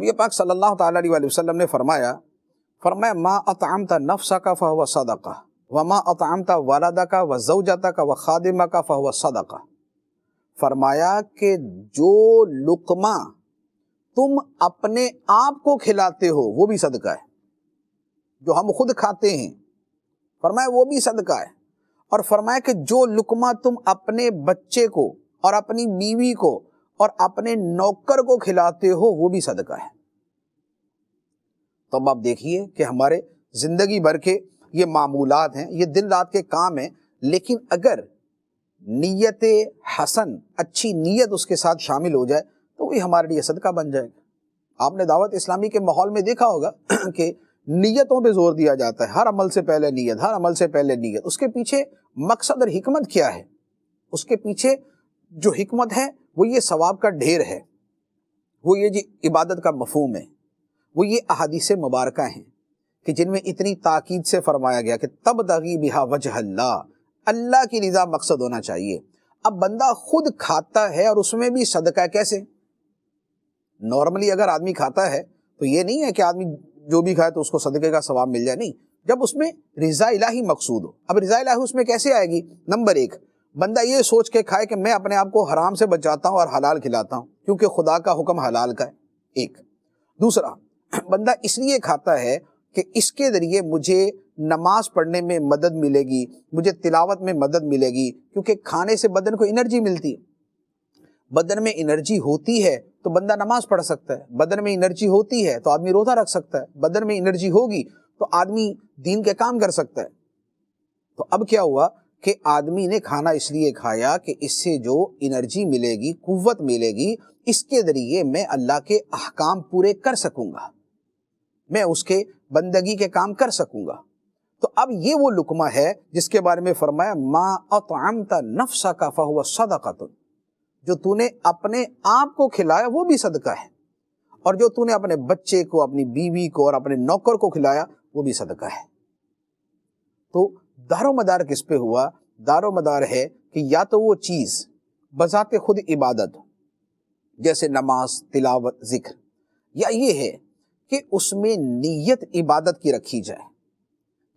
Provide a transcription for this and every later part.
نبی پاک صلی اللہ تعالیٰ علیہ وسلم نے فرمایا ما اطعمت نفسک فہو صدقہ وما اطعمت ولدک وزوجتک وخادمک فہو صدقہ۔ فرمایا کہ جو لقمہ تم اپنے آپ کو کھلاتے ہو وہ بھی صدقہ ہے، جو ہم خود کھاتے ہیں فرمایا وہ بھی صدقہ ہے، اور فرمایا کہ جو لقمہ تم اپنے بچے کو اور اپنی بیوی کو اور اپنے نوکر کو کھلاتے ہو وہ بھی صدقہ ہے۔ تو اب آپ دیکھیے کہ ہمارے زندگی بھر کے یہ معمولات ہیں، یہ دن رات کے کام ہیں، لیکن اگر نیت حسن، اچھی نیت اس کے ساتھ شامل ہو جائے تو وہی ہمارے لیے صدقہ بن جائے گا۔ آپ نے دعوت اسلامی کے ماحول میں دیکھا ہوگا کہ نیتوں پہ زور دیا جاتا ہے، ہر عمل سے پہلے نیت، ہر عمل سے پہلے نیت۔ اس کے پیچھے مقصد اور حکمت کیا ہے؟ اس کے پیچھے جو حکمت ہے وہ یہ ثواب کا ڈھیر ہے، وہ یہ جو عبادت کا مفہوم ہے، وہ یہ احادیث مبارکہ ہیں کہ جن میں اتنی تاکید سے فرمایا گیا کہ تبتغی بہا وجہ اللہ، اللہ کی رضا مقصد ہونا چاہیے۔ اب بندہ خود کھاتا ہے اور اس میں بھی صدقہ کیسے؟ نارملی اگر آدمی کھاتا ہے تو یہ نہیں ہے کہ آدمی جو بھی کھائے تو اس کو صدقے کا ثواب مل جائے، نہیں، جب اس میں رضا الہی مقصود ہو۔ اب رضا الہی اس میں کیسے آئے گی؟ نمبر ایک، بندہ یہ سوچ کے کھائے کہ میں اپنے آپ کو حرام سے بچاتا ہوں اور حلال کھلاتا ہوں، کیونکہ خدا کا حکم حلال کا ہے، ایک۔ دوسرا، بندہ اس لیے کھاتا ہے کہ اس کے ذریعے مجھے نماز پڑھنے میں مدد ملے گی، مجھے تلاوت میں مدد ملے گی، کیونکہ کھانے سے بدن کو انرجی ملتی ہے۔ بدن میں انرجی ہوتی ہے تو بندہ نماز پڑھ سکتا ہے، بدن میں انرجی ہوتی ہے تو آدمی روزہ رکھ سکتا ہے، بدن میں انرجی ہوگی تو آدمی دین کے کام کر سکتا ہے۔ تو اب کیا ہوا کہ آدمی نے کھانا اس لیے کھایا کہ اس سے جو انرجی ملے گی، قوت ملے گی، اس کے ذریعے میں اللہ کے احکام پورے کر سکوں گا، میں اس کے بندگی کے کام کر سکوں گا۔ تو اب یہ وہ لقمہ ہے جس کے بارے میں فرمایا ما اطعمت نفسک فہو صدقۃ، جو تو نے اپنے آپ کو کھلایا وہ بھی صدقہ ہے، اور جو تو نے اپنے بچے کو، اپنی بیوی کو اور اپنے نوکر کو کھلایا وہ بھی صدقہ ہے۔ تو دار و مدار کس پہ ہوا؟ دار و مدار ہے کہ یا تو وہ چیز بذات خود عبادت جیسے نماز، تلاوت، ذکر، یا یہ ہے کہ اس میں نیت عبادت کی رکھی جائے،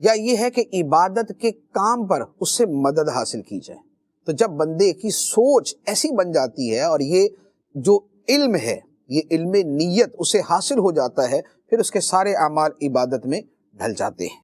یا یہ ہے کہ عبادت کے کام پر اس سے مدد حاصل کی جائے۔ تو جب بندے کی سوچ ایسی بن جاتی ہے اور یہ جو علم ہے، یہ علم نیت اسے حاصل ہو جاتا ہے، پھر اس کے سارے اعمال عبادت میں ڈھل جاتے ہیں۔